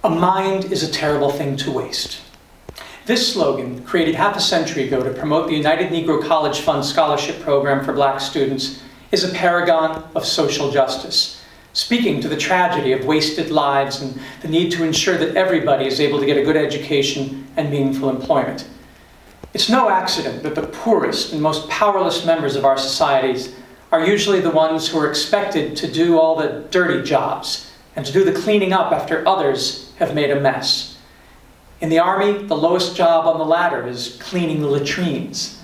A mind is a terrible thing to waste. This slogan, created half a century ago to promote the United Negro College Fund scholarship program for black students, is a paragon of social justice, speaking to the tragedy of wasted lives and the need to ensure that everybody is able to get a good education and meaningful employment. It's no accident that the poorest and most powerless members of our societies are usually the ones who are expected to do all the dirty jobs and to do the cleaning up after others have made a mess. In the Army, the lowest job on the ladder is cleaning the latrines.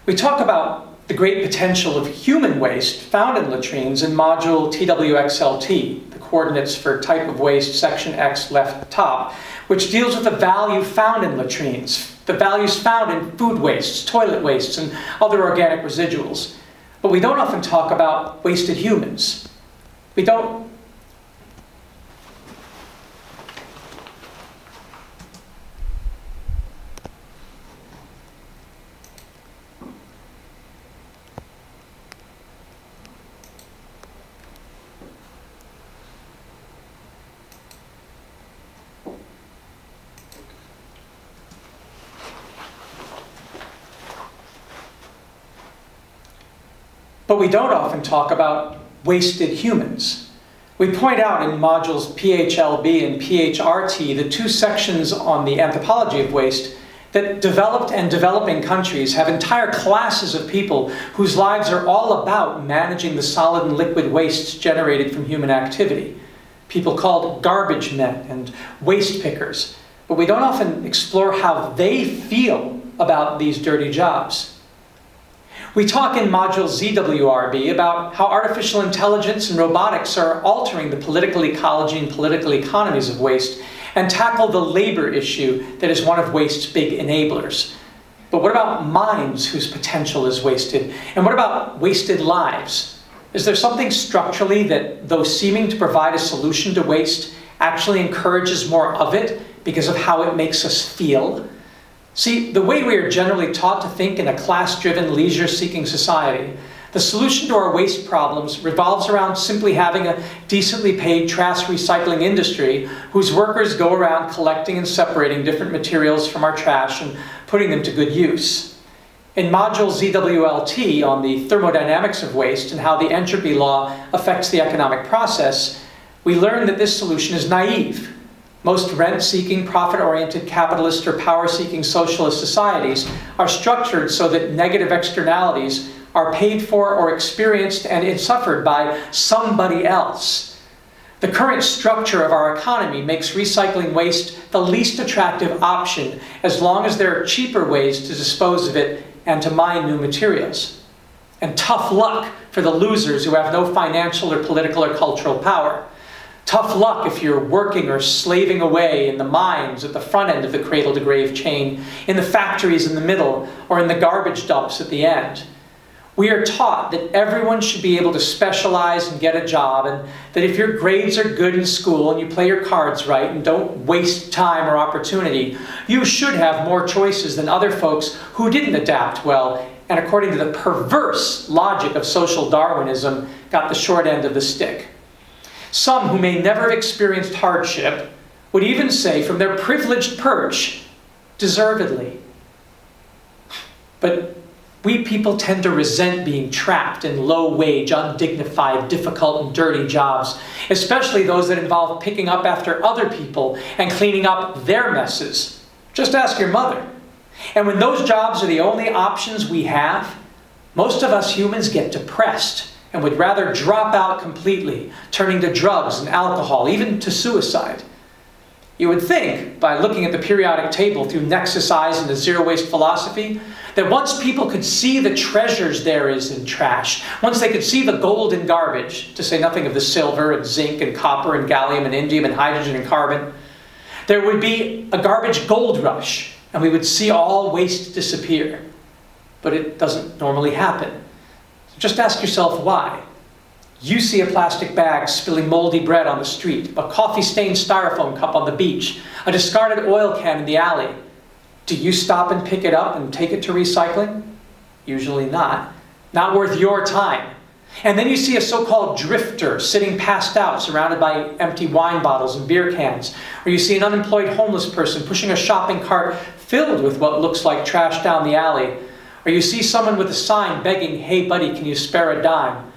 We talk about the great potential of human waste found in latrines in module TWXLT, the coordinates for type of waste, section X, left top, which deals with the value found in latrines, the values found in food wastes, toilet wastes, and other organic residuals. But we don't often talk about wasted humans. We don't. But we don't often talk about wasted humans. We point out in modules PHLB and PHRT, the two sections on the anthropology of waste, that developed and developing countries have entire classes of people whose lives are all about managing the solid and liquid wastes generated from human activity. People called garbage men and waste pickers. But we don't often explore how they feel about these dirty jobs. We talk in module ZWRB about how artificial intelligence and robotics are altering the political ecology and political economies of waste, and tackle the labor issue that is one of waste's big enablers. But what about minds whose potential is wasted? And what about wasted lives? Is there something structurally that, though seeming to provide a solution to waste, actually encourages more of it because of how it makes us feel? See, the way we are generally taught to think in a class-driven, leisure-seeking society, the solution to our waste problems revolves around simply having a decently paid trash recycling industry whose workers go around collecting and separating different materials from our trash and putting them to good use. In module ZWLT on the thermodynamics of waste and how the entropy law affects the economic process, we learn that this solution is naive. Most rent-seeking, profit-oriented capitalist or power-seeking socialist societies are structured so that negative externalities are paid for or experienced and suffered by somebody else. The current structure of our economy makes recycling waste the least attractive option as long as there are cheaper ways to dispose of it and to mine new materials. And tough luck for the losers who have no financial or political or cultural power. Tough luck if you're working or slaving away in the mines at the front end of the cradle-to-grave chain, in the factories in the middle, or in the garbage dumps at the end. We are taught that everyone should be able to specialize and get a job, and that if your grades are good in school and you play your cards right and don't waste time or opportunity, you should have more choices than other folks who didn't adapt well, and according to the perverse logic of social Darwinism, got the short end of the stick. Some who may never have experienced hardship would even say from their privileged perch, deservedly. But we people tend to resent being trapped in low-wage, undignified, difficult, and dirty jobs, especially those that involve picking up after other people and cleaning up their messes. Just ask your mother. And when those jobs are the only options we have, most of us humans get depressed and would rather drop out completely, turning to drugs and alcohol, even to suicide. You would think, by looking at the periodic table through Nexus eyes and the zero-waste philosophy, that once people could see the treasures there is in trash, once they could see the gold in garbage, to say nothing of the silver and zinc and copper and gallium and indium and hydrogen and carbon, there would be a garbage gold rush, and we would see all waste disappear. But it doesn't normally happen. Just ask yourself why. You see a plastic bag spilling moldy bread on the street, a coffee-stained styrofoam cup on the beach, a discarded oil can in the alley. Do you stop and pick it up and take it to recycling? Usually not. Not worth your time. And then you see a so-called drifter sitting passed out, surrounded by empty wine bottles and beer cans. Or you see an unemployed homeless person pushing a shopping cart filled with what looks like trash down the alley. Or you see someone with a sign begging, "Hey buddy, can you spare a dime?"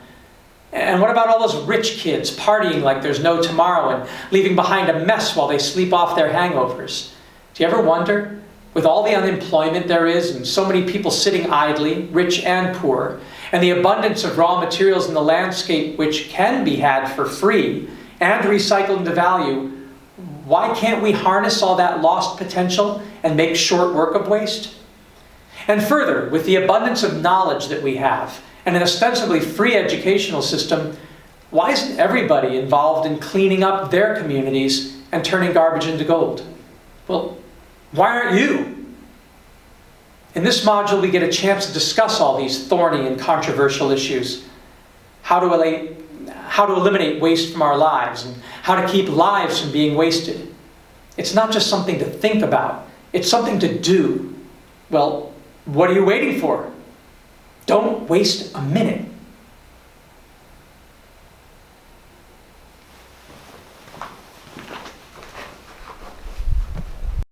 And what about all those rich kids partying like there's no tomorrow and leaving behind a mess while they sleep off their hangovers? Do you ever wonder, with all the unemployment there is and so many people sitting idly, rich and poor, and the abundance of raw materials in the landscape which can be had for free and recycled into value, why can't we harness all that lost potential and make short work of waste? And further, with the abundance of knowledge that we have and an ostensibly free educational system, why isn't everybody involved in cleaning up their communities and turning garbage into gold? Well, why aren't you? In this module, we get a chance to discuss all these thorny and controversial issues. How to eliminate waste from our lives and how to keep lives from being wasted. It's not just something to think about, it's something to do. Well, what are you waiting for? Don't waste a minute.